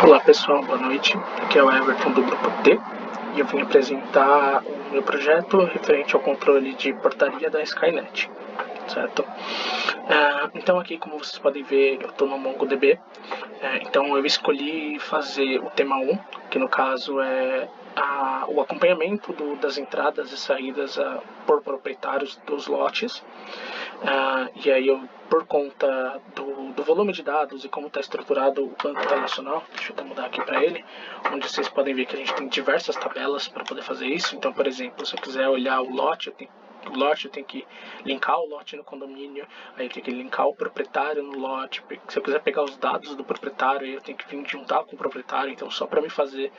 Olá pessoal, boa noite. Aqui é o Everton do Grupo T e eu vim apresentar o meu projeto referente ao controle de portaria da Skynet, certo? Então aqui, como vocês podem ver, eu estou no MongoDB. Então eu escolhi fazer o tema 1, que no caso é o acompanhamento das entradas e saídas por proprietários dos lotes. E aí por conta do volume de dados e como está estruturado o banco relacional, deixa eu até mudar aqui para ele, onde vocês podem ver que a gente tem diversas tabelas para poder fazer isso. Então, por exemplo, se eu quiser olhar o lote, eu tenho que linkar o lote no condomínio, aí eu tenho que linkar o proprietário no lote. Se eu quiser pegar os dados do proprietário, aí eu tenho que vir juntar com o proprietário. Então, só para me fazer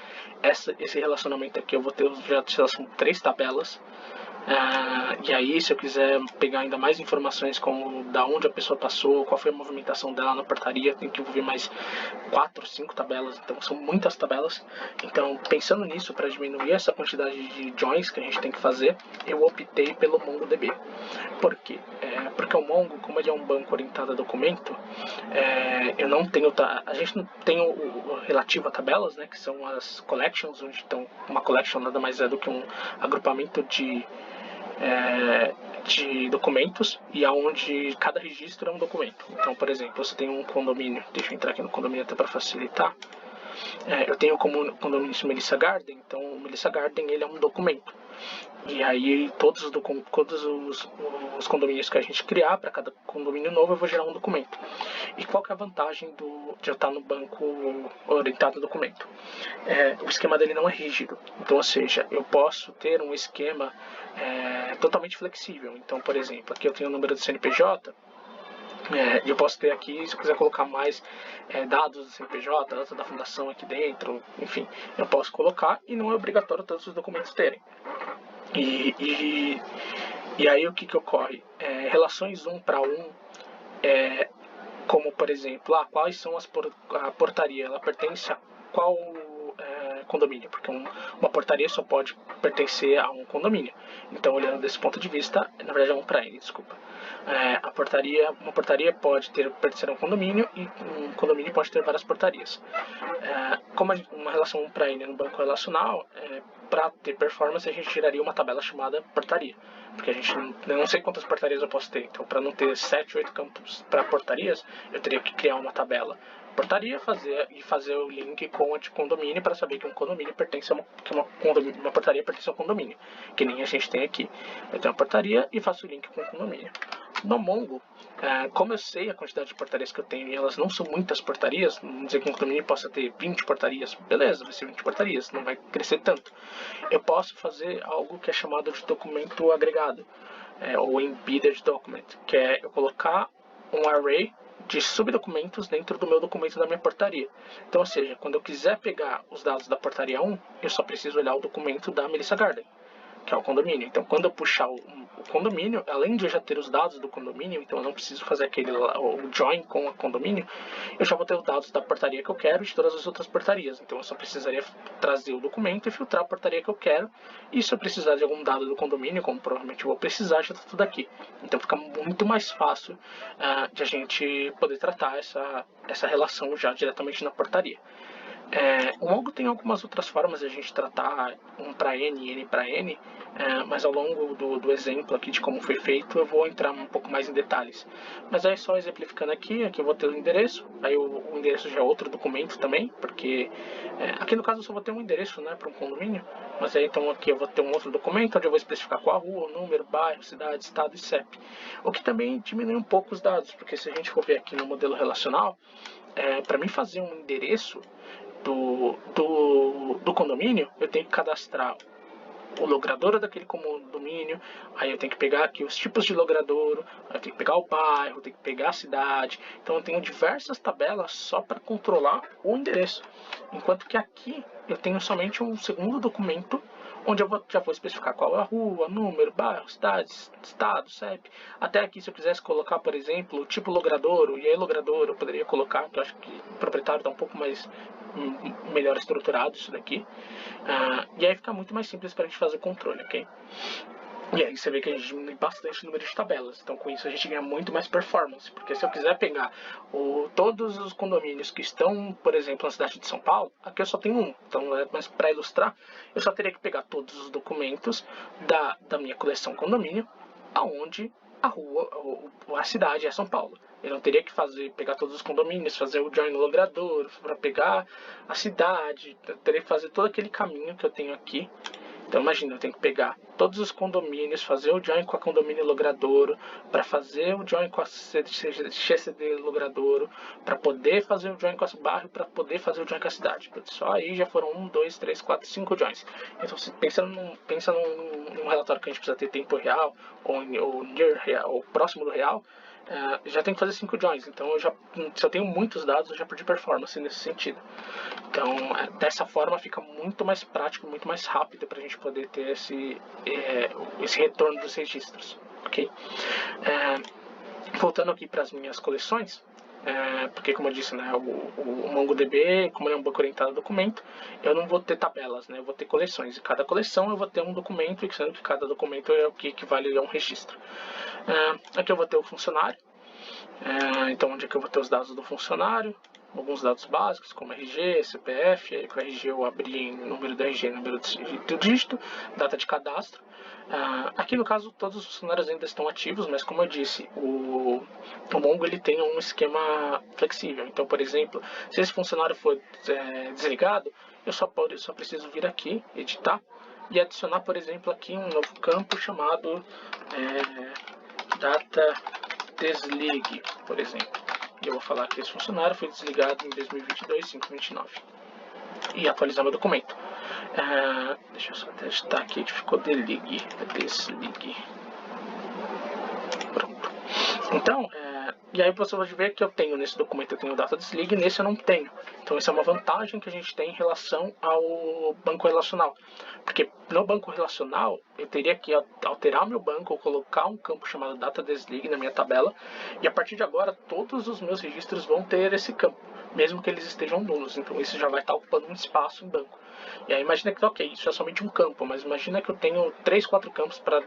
esse relacionamento aqui, eu vou ter já são 3 tabelas. E aí, se eu quiser pegar ainda mais informações, como da onde a pessoa passou, qual foi a movimentação dela na portaria, tem que envolver mais 4, 5 tabelas, então são muitas tabelas. Então, pensando nisso, para diminuir essa quantidade de joins que a gente tem que fazer, eu optei pelo MongoDB. Por quê? Porque o Mongo, como ele é um banco orientado a documento, a gente não tem o relativo a tabelas, né, que são as collections, onde estão, uma collection nada mais é do que um agrupamento de documentos, e aonde cada registro é um documento. Então, por exemplo, você tem um condomínio, deixa eu entrar aqui no condomínio até para facilitar. Eu tenho como condomínio Melissa Garden, então o Melissa Garden ele é um documento. E aí todos os condomínios que a gente criar, para cada condomínio novo eu vou gerar um documento. E qual que é a vantagem de eu estar no banco orientado a documento? O esquema dele não é rígido, então, ou seja, eu posso ter um esquema totalmente flexível. Então, por exemplo, aqui eu tenho o número do CNPJ, eu posso ter aqui, se eu quiser colocar mais dados do CNPJ, dados da fundação aqui dentro, enfim, eu posso colocar, e não é obrigatório todos os documentos terem. E aí o que ocorre? Relações 1 para 1, como por exemplo, quais são a portaria, ela pertence a qual condomínio, porque uma portaria só pode pertencer a um condomínio. Então, olhando desse ponto de vista, na verdade é um para N, desculpa. Uma portaria pode pertencer a um condomínio, e um condomínio pode ter várias portarias. Como uma relação 1 para N no banco relacional, para ter performance, a gente geraria uma tabela chamada portaria, porque eu não sei quantas portarias eu posso ter. Então, para não ter 7, 8 campos para portarias, eu teria que criar uma tabela portaria, fazer o link com a de condomínio, para saber que um condomínio pertence uma portaria pertence ao condomínio, que nem a gente tem aqui. Eu tenho uma portaria e faço o link com o condomínio. No Mongo, como eu sei a quantidade de portarias que eu tenho, e elas não são muitas portarias, vamos dizer que um condomínio possa ter 20 portarias, beleza, vai ser 20 portarias, não vai crescer tanto. Eu posso fazer algo que é chamado de documento agregado, ou embedded document, que é eu colocar um array de subdocumentos dentro do meu documento da minha portaria. Então, ou seja, quando eu quiser pegar os dados da portaria 1, eu só preciso olhar o documento da Melissa Garden, que é o condomínio. Então, quando eu puxar o condomínio, além de eu já ter os dados do condomínio, então eu não preciso fazer o join com o condomínio, eu já vou ter os dados da portaria que eu quero e de todas as outras portarias. Então, eu só precisaria trazer o documento e filtrar a portaria que eu quero. E se eu precisar de algum dado do condomínio, como provavelmente eu vou precisar, já está tudo aqui. Então, fica muito mais fácil de a gente poder tratar essa relação já diretamente na portaria. O Mongo tem algumas outras formas de a gente tratar um para N e N para N, mas ao longo do exemplo aqui de como foi feito, eu vou entrar um pouco mais em detalhes. Mas aí só exemplificando aqui eu vou ter o endereço, aí o endereço já é outro documento também, porque aqui no caso eu só vou ter um endereço, né, para um condomínio, mas aí então aqui eu vou ter um outro documento onde eu vou especificar qual a rua, o número, bairro, cidade, estado e CEP. O que também diminui um pouco os dados, porque se a gente for ver aqui no modelo relacional, para mim fazer um endereço do condomínio, eu tenho que cadastrar o logradouro daquele condomínio, aí eu tenho que pegar aqui os tipos de logradouro, aí eu tenho que pegar o bairro, eu tenho que pegar a cidade. Então eu tenho diversas tabelas só para controlar o endereço, enquanto que aqui eu tenho somente um segundo documento onde já vou especificar qual é a rua, número, bairro, cidade, estado, CEP. Até aqui, se eu quisesse colocar, por exemplo, o tipo logradouro, e aí logradouro eu poderia colocar, que eu acho que o proprietário está um pouco melhor estruturado isso daqui. E aí fica muito mais simples para a gente fazer o controle, ok? E aí você vê que a gente diminui bastante o número de tabelas. Então com isso a gente ganha muito mais performance. Porque se eu quiser pegar todos os condomínios que estão, por exemplo, na cidade de São Paulo, aqui eu só tenho um. Então, mas para ilustrar, eu só teria que pegar todos os documentos da minha coleção condomínio, aonde a rua, a cidade é São Paulo. Eu não teria que pegar todos os condomínios, fazer o join no logrador, para pegar a cidade. Eu teria que fazer todo aquele caminho que eu tenho aqui. Então imagina, eu tenho que pegar todos os condomínios, fazer o join com a condomínio logradouro, para fazer o join com a CCD logradouro, para poder fazer o join com o bairro, para poder fazer o join com a cidade. Só aí já foram 1, 2, 3, 4, 5 joins. Então você pensa num relatório que a gente precisa ter tempo real, ou near real, ou próximo do real, já tem que fazer 5 joins. Então se eu tenho muitos dados, eu já perdi performance nesse sentido. Então dessa forma fica muito mais prático, muito mais rápido para a gente poder ter esse retorno dos registros, ok? Voltando aqui para as minhas coleções, porque como eu disse, né, o MongoDB, como ele é um banco orientado a documento, eu não vou ter tabelas, né, eu vou ter coleções, e cada coleção eu vou ter um documento, sendo que cada documento é o que equivale a um registro. Aqui eu vou ter o funcionário, então onde é que eu vou ter os dados do funcionário, alguns dados básicos como RG, CPF, aí com o RG eu abri em número do RG, número do dígito, data de cadastro. Aqui no caso todos os funcionários ainda estão ativos, mas como eu disse, o Mongo ele tem um esquema flexível. Então, por exemplo, se esse funcionário for desligado, eu só preciso vir aqui, editar e adicionar, por exemplo, aqui um novo campo chamado data desligue, por exemplo. E eu vou falar que esse funcionário foi desligado em 2022, 5/29. E atualizar meu documento. Deixa eu só testar aqui que ficou desligue. Pronto. Então, e aí você pode ver que eu tenho nesse documento, eu tenho data desligue, nesse eu não tenho. Então essa é uma vantagem que a gente tem em relação ao banco relacional. Porque no banco relacional, eu teria que alterar o meu banco ou colocar um campo chamado data desligue na minha tabela. E a partir de agora, todos os meus registros vão ter esse campo, mesmo que eles estejam nulos. Então isso já vai estar ocupando um espaço em banco. E aí imagina que, ok, isso é somente um campo, mas imagina que eu tenho 3, 4 campos para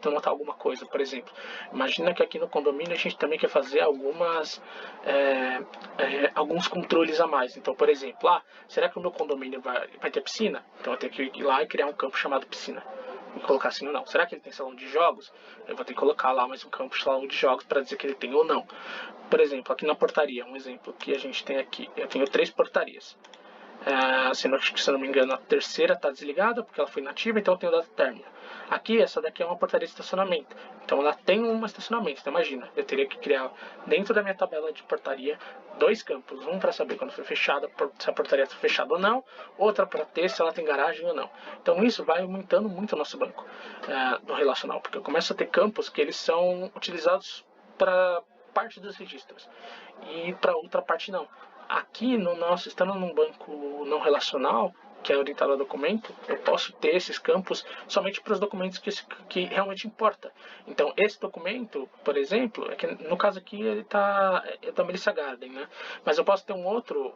denotar alguma coisa, por exemplo. Imagina que aqui no condomínio a gente também quer fazer alguns controles a mais. Então, por exemplo, será que o meu condomínio vai ter piscina? Então eu tenho que ir lá e criar um campo chamado piscina. Vou colocar assim ou não. Será que ele tem salão de jogos? Eu vou ter que colocar lá mais um campo de salão de jogos para dizer que ele tem ou não. Por exemplo, aqui na portaria, um exemplo que a gente tem aqui. Eu tenho 3 portarias. Se eu não me engano, a terceira está desligada porque ela foi inativa, então eu tenho data término. Aqui, essa daqui é uma portaria de estacionamento, então ela tem um estacionamento. Então imagina, eu teria que criar dentro da minha tabela de portaria 2 campos, um para saber quando foi fechada, se a portaria está fechada ou não, outra para ter se ela tem garagem ou não. Então isso vai aumentando muito o nosso banco no relacional, porque eu começo a ter campos que eles são utilizados para parte dos registros e para outra parte não. Aqui no nosso, estando num banco não relacional, que é orientado a documento, eu posso ter esses campos somente para os documentos que realmente importa. Então, esse documento, por exemplo, no caso aqui ele é da Melissa Garden, né? Mas eu posso ter um outro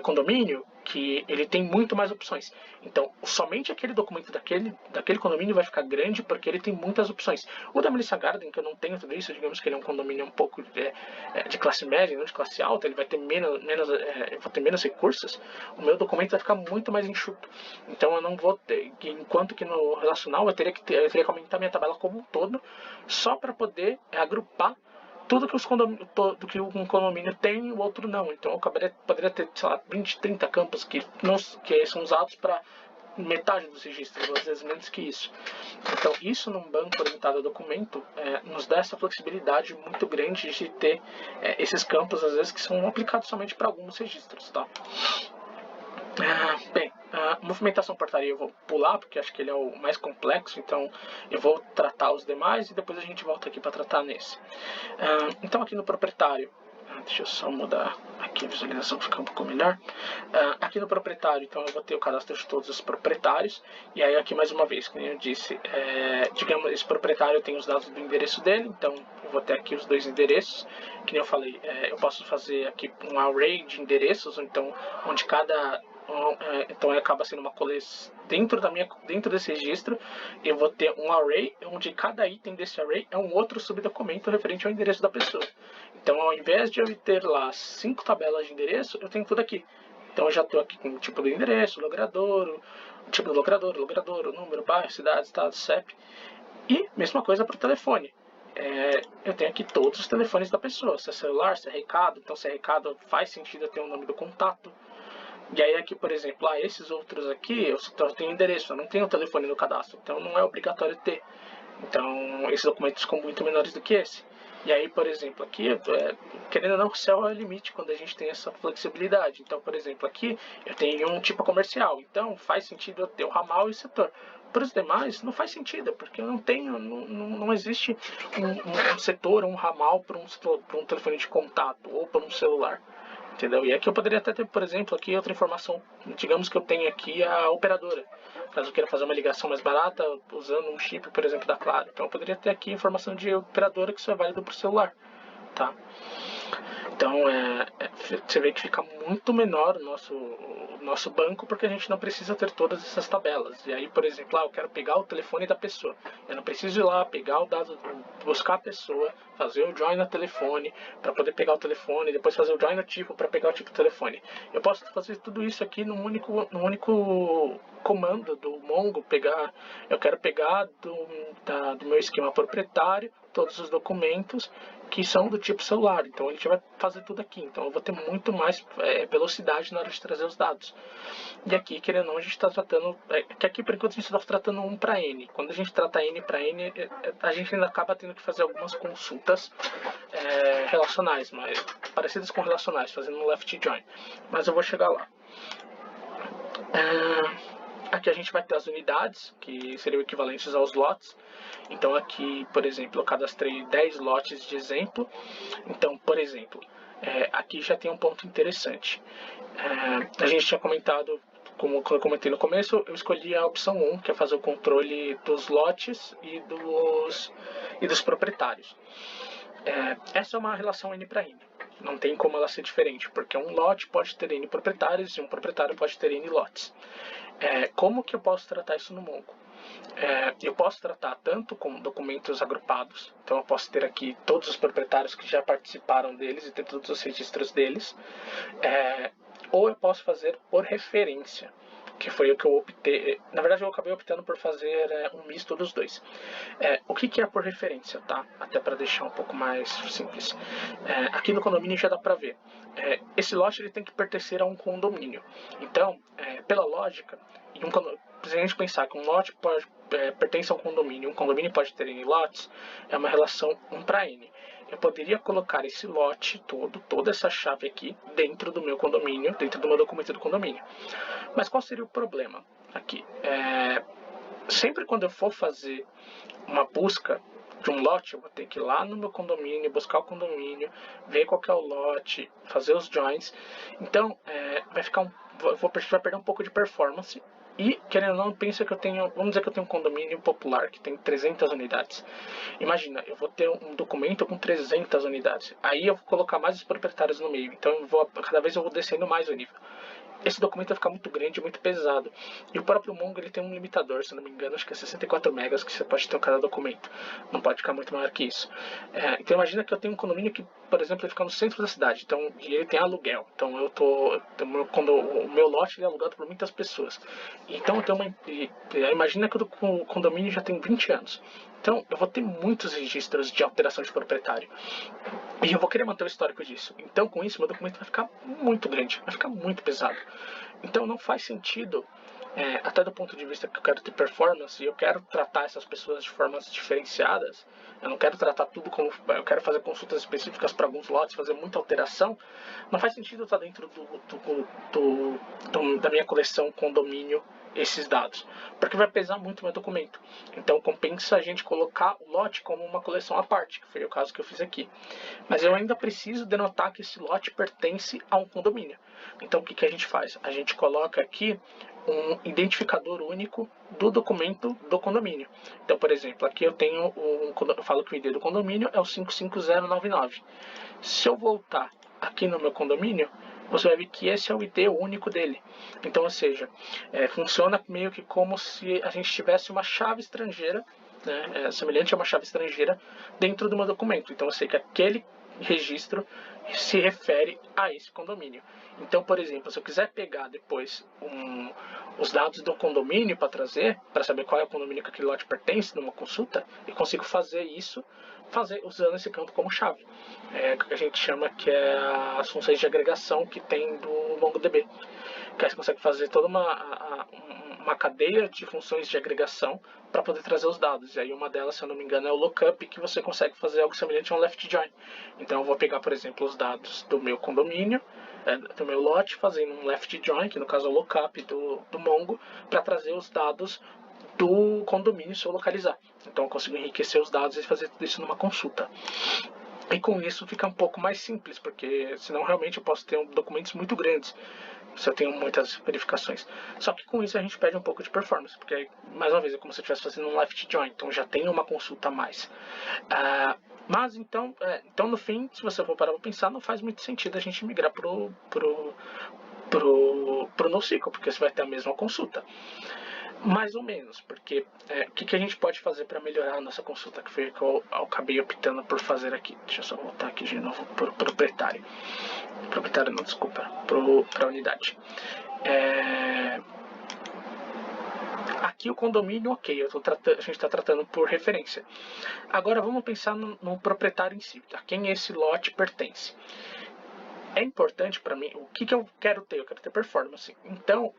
condomínio que ele tem muito mais opções. Então, somente aquele documento daquele condomínio vai ficar grande porque ele tem muitas opções. O da Melissa Garden, que eu não tenho tudo isso, digamos que ele é um condomínio um pouco de classe média, não de classe alta, ele vai ter eu vou ter menos recursos, o meu documento vai ficar muito mais enxuto. Então, eu não vou ter, enquanto que no relacional eu teria que aumentar minha tabela como um todo, só para poder agrupar tudo que um condomínio tem e o outro não. Então eu poderia ter, sei lá, 20, 30 campos que são usados para metade dos registros, às vezes menos que isso. Então isso num banco orientado a documento nos dá essa flexibilidade muito grande de ter esses campos, às vezes, que são aplicados somente para alguns registros, tá? Bem, a movimentação portaria eu vou pular, porque acho que ele é o mais complexo, então eu vou tratar os demais e depois a gente volta aqui para tratar nesse. Então aqui no proprietário, deixa eu só mudar aqui a visualização para ficar um pouco melhor. Aqui no proprietário, então eu vou ter o cadastro de todos os proprietários, e aí aqui mais uma vez, como eu disse, digamos, esse proprietário tem os dados do endereço dele, então eu vou ter aqui os 2 endereços, que nem eu falei, eu posso fazer aqui um array de endereços, então onde cada então acaba sendo uma coleção dentro desse registro. Eu vou ter um array onde cada item desse array é um outro subdocumento referente ao endereço da pessoa. Então, ao invés de eu ter lá 5 tabelas de endereço, eu tenho tudo aqui. Então, eu já estou aqui com o tipo do endereço, o tipo do logrador, o número, bairro, cidade, estado, CEP. E mesma coisa para o telefone. Eu tenho aqui todos os telefones da pessoa, se é celular, se é recado. Então, se é recado, faz sentido eu ter o nome do contato. E aí aqui, por exemplo, esses outros aqui, eu só tenho endereço, eu não tenho o telefone no cadastro, então não é obrigatório ter. Então, esses documentos ficam muito menores do que esse. E aí, por exemplo, aqui, querendo ou não, o céu é o limite quando a gente tem essa flexibilidade. Então, por exemplo, aqui eu tenho um tipo comercial, então faz sentido eu ter o ramal e o setor. Para os demais, não faz sentido, porque eu não tenho, não existe um setor, um ramal para um telefone de contato ou para um celular. Entendeu? E aqui eu poderia até ter, por exemplo, aqui outra informação. Digamos que eu tenho aqui a operadora. Caso eu queira fazer uma ligação mais barata usando um chip, por exemplo, da Claro. Então eu poderia ter aqui informação de operadora que isso é válido para o celular. Tá? Então você vê que fica muito menor o nosso banco porque a gente não precisa ter todas essas tabelas. E aí, por exemplo, eu quero pegar o telefone da pessoa. Eu não preciso ir lá, pegar o dado, buscar a pessoa, fazer o join no telefone para poder pegar o telefone, e depois fazer o join no tipo para pegar o tipo de telefone. Eu posso fazer tudo isso aqui num único comando do Mongo. Eu quero pegar do meu esquema proprietário todos os documentos que são do tipo celular, então a gente vai fazer tudo aqui, então eu vou ter muito mais velocidade na hora de trazer os dados. E aqui, querendo ou não, a gente está tratando, que aqui por enquanto a gente está tratando 1 para N. Quando a gente trata N para N, a gente ainda acaba tendo que fazer algumas consultas relacionais, mas parecidas com relacionais, fazendo um left join, mas eu vou chegar lá. Aqui a gente vai ter as unidades, que seriam equivalentes aos lotes. Então aqui, por exemplo, eu cadastrei 10 lotes de exemplo. Então, por exemplo, aqui já tem um ponto interessante. A gente tinha comentado, como eu comentei no começo, eu escolhi a opção 1, que é fazer o controle dos lotes e dos proprietários. Essa é uma relação N para N. Não tem como ela ser diferente, porque um lote pode ter N proprietários e um proprietário pode ter N lotes. Como que eu posso tratar isso no Mongo? Eu posso tratar tanto com documentos agrupados, então eu posso ter aqui todos os proprietários que já participaram deles e ter todos os registros deles, ou eu posso fazer por referência, que foi o que eu optei. Na verdade, eu acabei optando por fazer um misto dos dois. O que é por referência, tá? Até para deixar um pouco mais simples. Aqui no condomínio já dá para ver. Esse lote ele tem que pertencer a um condomínio. Então, pela lógica, se a gente pensar que um lote pertence a um condomínio pode ter N lotes, é uma relação 1 para N. Eu poderia colocar esse lote toda essa chave aqui, dentro do meu condomínio, dentro do meu documento do condomínio. Mas qual seria o problema aqui? Sempre quando eu for fazer uma busca de um lote, eu vou ter que ir lá no meu condomínio, buscar o condomínio, ver qual que é o lote, fazer os joins. Então, vai perder um pouco de performance. E, querendo ou não, pensa que vamos dizer que eu tenho um condomínio popular que tem 300 unidades. Imagina, eu vou ter um documento com 300 unidades. Aí eu vou colocar mais os proprietários no meio. Então, cada vez eu vou descendo mais o nível. Esse documento vai ficar muito grande, muito pesado. E o próprio Mongo ele tem um limitador, se não me engano, acho que é 64 megas que você pode ter em cada documento. Não pode ficar muito maior que isso. Então imagina que eu tenho um condomínio que, por exemplo, ele fica no centro da cidade. Então, e ele tem aluguel. Então quando o meu lote ele é alugado por muitas pessoas. Então eu tenho imagina que o condomínio já tem 20 anos. Então eu vou ter muitos registros de alteração de proprietário. E eu vou querer manter o histórico disso. Então com isso meu documento vai ficar muito grande, vai ficar muito pesado. Então não faz sentido, até do ponto de vista que eu quero ter performance e eu quero tratar essas pessoas de formas diferenciadas. Eu não quero tratar tudo como... Eu quero fazer consultas específicas para alguns lotes, fazer muita alteração. Não faz sentido estar dentro da minha coleção condomínio esses dados, porque vai pesar muito meu documento. Então compensa a gente colocar o lote como uma coleção à parte, que foi o caso que eu fiz aqui. Mas eu ainda preciso denotar que esse lote pertence a um condomínio. Então o que a gente faz? A gente coloca aqui um identificador único do documento do condomínio. Então, por exemplo, aqui eu falo que o ID do condomínio é o 55099. Se eu voltar aqui no meu condomínio, você vai ver que esse é o ID único dele. Então, ou seja, funciona meio que como se a gente tivesse uma chave estrangeira, né, semelhante a uma chave estrangeira, dentro do meu documento. Então, eu sei que aquele registro se refere a esse condomínio. Então, por exemplo, se eu quiser pegar depois os dados do condomínio para trazer, para saber qual é o condomínio que aquele lote pertence numa consulta, eu consigo fazer isso usando esse campo como chave. O que a gente chama que é as funções de agregação que tem do MongoDB. Que aí você consegue fazer toda uma cadeia de funções de agregação para poder trazer os dados. E aí uma delas, se eu não me engano, é o lookup, que você consegue fazer algo semelhante a um left join. Então eu vou pegar, por exemplo, os dados do meu condomínio, do meu lote, fazendo um left join, que no caso é o lookup do Mongo, para trazer os dados do condomínio se eu localizar. Então eu consigo enriquecer os dados e fazer tudo isso numa consulta. E com isso fica um pouco mais simples, porque senão realmente eu posso ter documentos muito grandes se eu tenho muitas verificações. Só que com isso a gente perde um pouco de performance, porque mais uma vez é como se eu estivesse fazendo um left join, então já tem uma consulta a mais. Mas então no fim, se você for parar para pensar, não faz muito sentido a gente migrar pro NoSQL, porque você vai ter a mesma consulta. Mais ou menos, porque o que a gente pode fazer para melhorar a nossa consulta, que foi o que eu acabei optando por fazer aqui. Deixa eu só voltar aqui de novo para o proprietário. Proprietário não, desculpa, para a unidade. Aqui o condomínio, ok, a gente está tratando por referência. Agora vamos pensar no proprietário em si, a quem esse lote pertence. É importante para mim, o que eu quero ter? Eu quero ter performance. Então,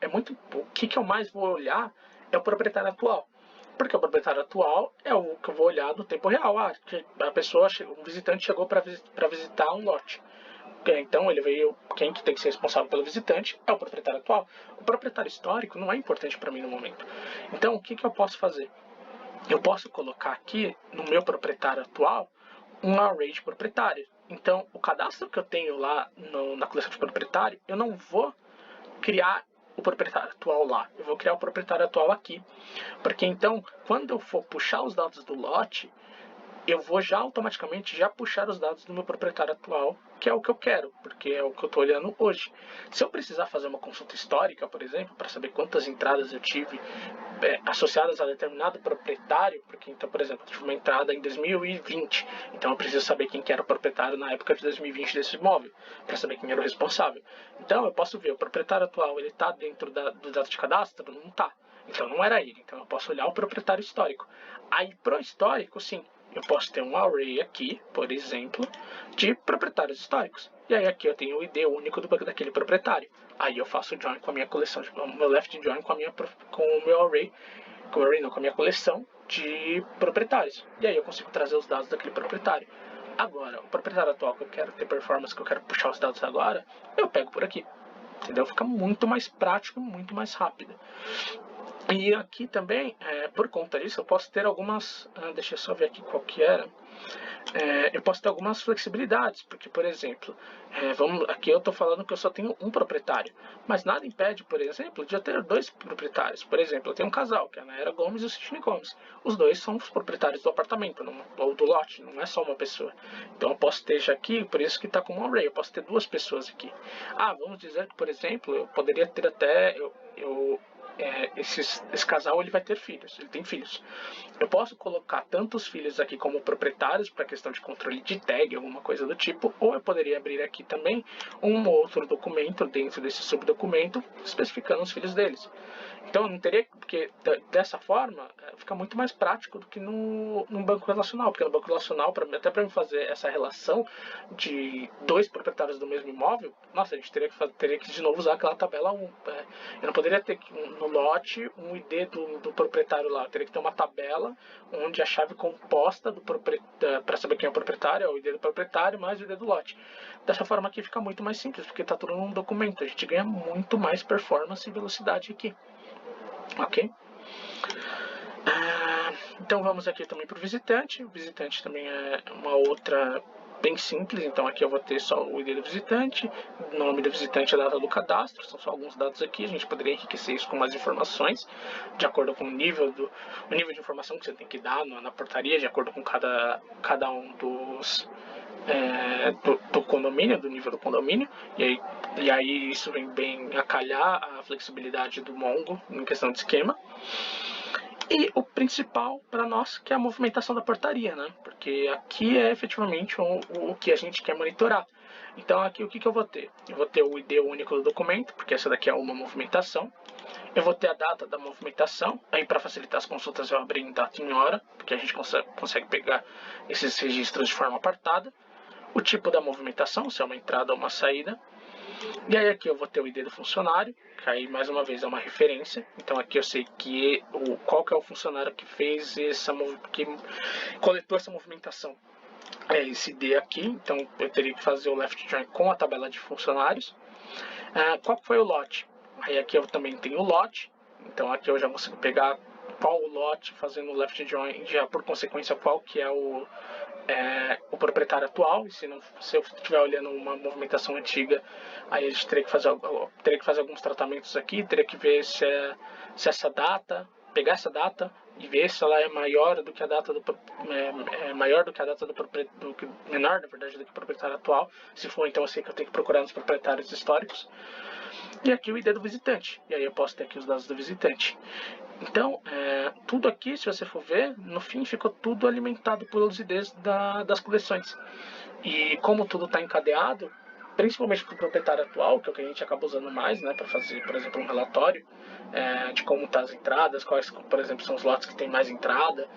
o que eu mais vou olhar é o proprietário atual. Porque o proprietário atual é o que eu vou olhar no tempo real. Um visitante chegou para visitar um lote. Então ele veio, quem que tem que ser responsável pelo visitante é o proprietário atual. O proprietário histórico não é importante para mim no momento. Então, o que eu posso fazer? Eu posso colocar aqui no meu proprietário atual um array de proprietários. Então, o cadastro que eu tenho lá na coleção de proprietário, eu não vou criar o proprietário atual lá. Eu vou criar o proprietário atual aqui. Porque então, quando eu for puxar os dados do lote, eu vou já automaticamente puxar os dados do meu proprietário atual, que é o que eu quero, porque é o que eu estou olhando hoje. Se eu precisar fazer uma consulta histórica, por exemplo, para saber quantas entradas eu tive associadas a determinado proprietário, porque então, por exemplo, eu tive uma entrada em 2020, então eu preciso saber quem que era o proprietário na época de 2020 desse imóvel, para saber quem era o responsável. Então eu posso ver, o proprietário atual, ele está dentro do dado de cadastro? Não está. Então não era ele, então eu posso olhar o proprietário histórico. Aí pro histórico, sim, eu posso ter um array aqui, por exemplo, de proprietários históricos. E aí aqui eu tenho o ID único daquele proprietário. Aí eu faço join com a minha coleção, o meu left join com o meu array, com a minha coleção de proprietários. E aí eu consigo trazer os dados daquele proprietário. Agora, o proprietário atual que eu quero ter performance, que eu quero puxar os dados agora, eu pego por aqui. Entendeu? Fica muito mais prático e muito mais rápido. E aqui também, por conta disso, eu posso ter algumas... deixa eu só ver aqui qual que era. Eu posso ter algumas flexibilidades, porque, por exemplo, aqui eu estou falando que eu só tenho um proprietário, mas nada impede, por exemplo, de eu ter dois proprietários. Por exemplo, eu tenho um casal, que é a Naira Gomes e o Sidney Gomes. Os dois são os proprietários do apartamento, ou do lote, não é só uma pessoa. Então eu posso ter já aqui, por isso que está como um array, eu posso ter duas pessoas aqui. Vamos dizer que, por exemplo, eu poderia ter até... esse casal ele vai ter filhos, ele tem filhos. Eu posso colocar tantos filhos aqui como proprietários para questão de controle de tag, alguma coisa do tipo, ou eu poderia abrir aqui também um outro documento dentro desse subdocumento especificando os filhos deles. Então eu não teria, porque dessa forma fica muito mais prático do que no banco relacional, porque no banco relacional, até para fazer essa relação de dois proprietários do mesmo imóvel, nossa, a gente teria que de novo usar aquela tabela 1. Eu não poderia ter no lote um ID do proprietário lá, eu teria que ter uma tabela onde a chave composta para saber quem é o proprietário é o ID do proprietário mais o ID do lote. Dessa forma aqui fica muito mais simples, porque está tudo num documento, a gente ganha muito mais performance e velocidade aqui. Ok? Então vamos aqui também para o visitante. O visitante também é uma outra bem simples. Então aqui eu vou ter só o ID do visitante, o nome do visitante e a data do cadastro. São só alguns dados aqui. A gente poderia enriquecer isso com mais informações, de acordo com o nível de informação que você tem que dar na portaria, de acordo com cada um do condomínio, do nível do condomínio, e aí isso vem bem a calhar a flexibilidade do Mongo em questão de esquema. E o principal para nós, que é a movimentação da portaria, né? Porque aqui é efetivamente o que a gente quer monitorar. Então aqui o que eu vou ter? Eu vou ter o ID único do documento, porque essa daqui é uma movimentação. Eu vou ter a data da movimentação, aí para facilitar as consultas eu abri em data e em hora, porque a gente consegue pegar esses registros de forma apartada. O tipo da movimentação, se é uma entrada ou uma saída. E aí aqui eu vou ter o ID do funcionário, que aí mais uma vez é uma referência. Então aqui eu sei qual que é o funcionário que fez que coletou essa movimentação. É esse ID aqui, então eu teria que fazer o left join com a tabela de funcionários. Qual foi o lote? Aí aqui eu também tenho o lote, então aqui eu já consigo pegar qual o lote, fazendo o left join, já por consequência qual que é o proprietário atual. E se eu estiver olhando uma movimentação antiga, aí a gente teria que fazer alguns tratamentos aqui, teria que ver se essa data, pegar essa data e ver se ela é maior do que a data menor, na verdade, do que o proprietário atual. Se for, então eu sei que eu tenho que procurar nos proprietários históricos. E aqui o ID do visitante, e aí eu posso ter aqui os dados do visitante. Então, tudo aqui, se você for ver, no fim ficou tudo alimentado pelos IDs das coleções. E como tudo está encadeado, principalmente para o proprietário atual, que é o que a gente acaba usando mais, né, para fazer, por exemplo, um relatório de como estão as entradas, quais, por exemplo, são os lotes que têm mais entrada,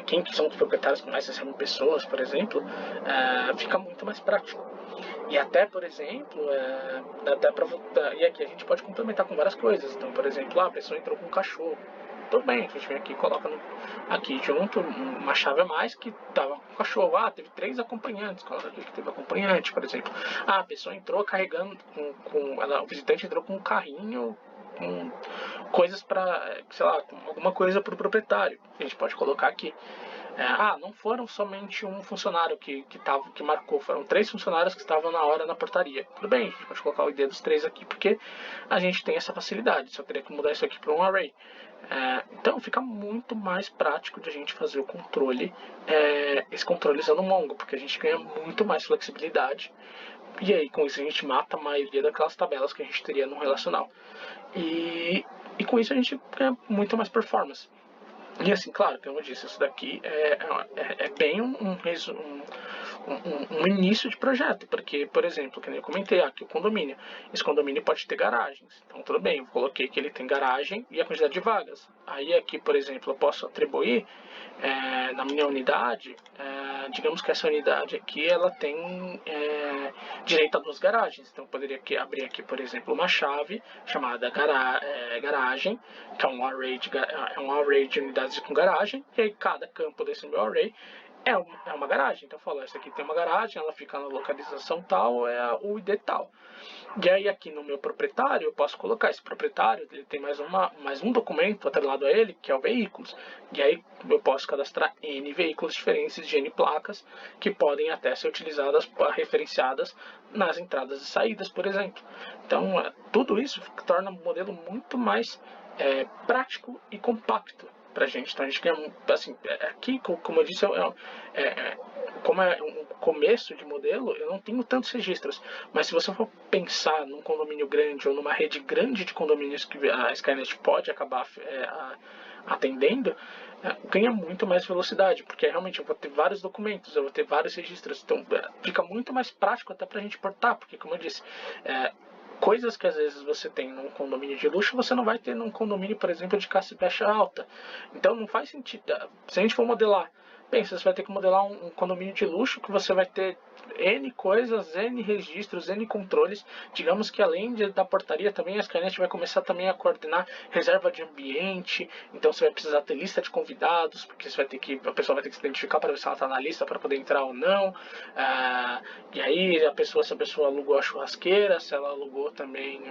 quem que são os proprietários que mais recebem pessoas, por exemplo, fica muito mais prático. E até, por exemplo, e aqui a gente pode complementar com várias coisas. Então, por exemplo, a pessoa entrou com um cachorro. Tudo bem, a gente vem aqui e coloca aqui junto uma chave a mais que estava com o cachorro. Teve 3 acompanhantes, coloca aqui que teve acompanhante, por exemplo. A pessoa entrou carregando o visitante entrou com um carrinho com coisas para, sei lá, alguma coisa para o proprietário. A gente pode colocar aqui. Não foram somente um funcionário que marcou, foram 3 funcionários que estavam na hora na portaria. Tudo bem, a gente pode colocar o ID dos 3 aqui, porque a gente tem essa facilidade, só teria que mudar isso aqui para um array. Então fica muito mais prático de a gente fazer o controle, esse controle usando o Mongo, porque a gente ganha muito mais flexibilidade. E aí com isso a gente mata a maioria daquelas tabelas que a gente teria no relacional. E com isso a gente ganha muito mais performance. E assim, claro, como eu disse, isso daqui é bem um início de projeto, porque, por exemplo, que nem eu comentei aqui, o condomínio. Esse condomínio pode ter garagens. Então, tudo bem, eu coloquei que ele tem garagem e a quantidade de vagas. Aí aqui, por exemplo, eu posso atribuir na minha unidade, digamos que essa unidade aqui, ela tem direito a 2 garagens. Então, eu poderia abrir aqui, por exemplo, uma chave chamada garagem, que é um array de unidades com garagem, e aí cada campo desse meu array é uma garagem. Então eu falo, essa aqui tem uma garagem, ela fica na localização tal, é o ID tal. E aí aqui no meu proprietário eu posso colocar esse proprietário, ele tem mais um documento atrelado a ele, que é o veículos. E aí eu posso cadastrar N veículos diferentes de N placas, que podem até ser utilizadas, referenciadas nas entradas e saídas, por exemplo. Então tudo isso torna o modelo muito mais prático e compacto pra gente. Então a gente ganha, assim, aqui, como eu disse, como é um começo de modelo, eu não tenho tantos registros. Mas se você for pensar num condomínio grande ou numa rede grande de condomínios que a Skynet pode acabar atendendo, ganha muito mais velocidade, porque realmente eu vou ter vários documentos, eu vou ter vários registros. Então fica muito mais prático até pra gente portar, porque como eu disse, coisas que às vezes você tem num condomínio de luxo, você não vai ter num condomínio, por exemplo, de classe baixa alta. Então não faz sentido. Se a gente for modelar, pensa, você vai ter que modelar um condomínio de luxo que você vai ter N coisas, N registros, N controles. Digamos que além da portaria também, a Skynet vai começar também a coordenar reserva de ambiente. Então você vai precisar ter lista de convidados, porque a pessoa vai ter que se identificar para ver se ela está na lista para poder entrar ou não. E aí se a pessoa alugou a churrasqueira, se ela alugou também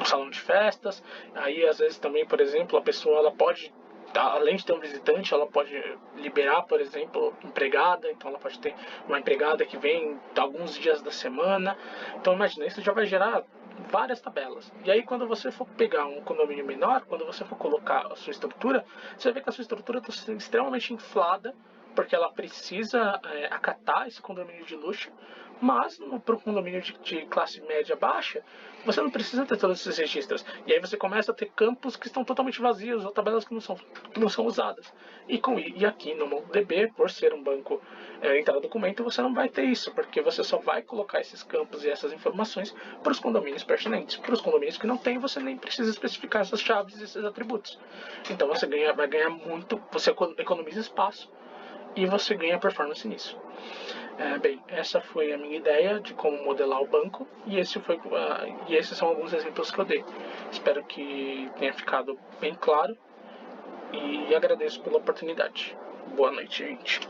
o salão de festas. Aí às vezes também, por exemplo, a pessoa ela pode, além de ter um visitante, ela pode liberar, por exemplo, empregada. Então ela pode ter uma empregada que vem alguns dias da semana. Então imagina, isso já vai gerar várias tabelas. E aí quando você for pegar um condomínio menor, quando você for colocar a sua estrutura, você vai ver que a sua estrutura está extremamente inflada porque ela precisa acatar esse condomínio de luxo, mas para o condomínio de classe média baixa, você não precisa ter todos esses registros. E aí você começa a ter campos que estão totalmente vazios, ou tabelas que não são usadas. E aqui no MongoDB, por ser um banco entrar documento, você não vai ter isso, porque você só vai colocar esses campos e essas informações para os condomínios pertinentes. Para os condomínios que não tem, você nem precisa especificar essas chaves e esses atributos. Então você vai ganhar muito, você economiza espaço e você ganha performance nisso. Bem, essa foi a minha ideia de como modelar o banco e esses são alguns exemplos que eu dei. Espero que tenha ficado bem claro e agradeço pela oportunidade. Boa noite, gente.